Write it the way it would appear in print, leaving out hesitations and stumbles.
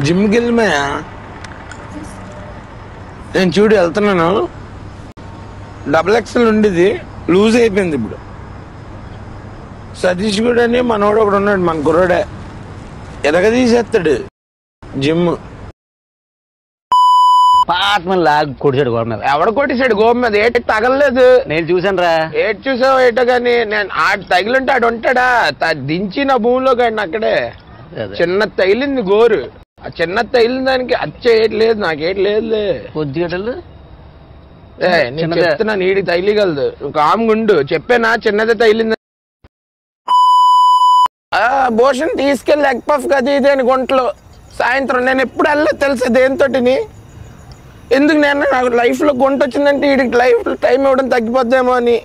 జిమ్కి వెళ్ళిపోయా నేను చూడు వెళ్తున్నాను. XXL ఉండేది లూజ్ అయిపోయింది. ఇప్పుడు సతీష్ కూడా అని మనోడు ఒకడు ఉన్నాడు, మన కుర్రాడే ఎరగదీసేస్తాడు జిమ్. పాత్మని లాగ్ కొడిచాడు గోడ మీద. ఎవడ కొట్టేశాడు గోడ మీద? ఏటి తగలలేదు. నేను చూసాను రా. ఏటి చూసావు ఏటో గాని నేను ఆడు తగిలింటే ఆడు ఉంటాడా? దించి నా భూమిలో కానీ అక్కడే చిన్న తగిలింది గోరు. ఆ చిన్న తగిలిన దానికి అచ్చేయట్లేదు, నాకేటి లేదులే. కొద్దిగా నేను చెప్తున్నా నీడికి తగిలిగలదు. కామ్గుండు చెప్పానా చిన్నదే తగిలింది. భూషణ్ తీసుకెళ్ళి ఎగ్ పఫ్ అది ఇది అని గుంటలో సాయంత్రం. నేను ఎప్పుడు వెళ్ళలేదు తెలుసా దేనితోటిని. ఎందుకు నేను నాకు లైఫ్లో గుంట వచ్చిందంటే వీడికి లైఫ్ టైం ఇవ్వడం తగ్గిపోద్దేమో అని.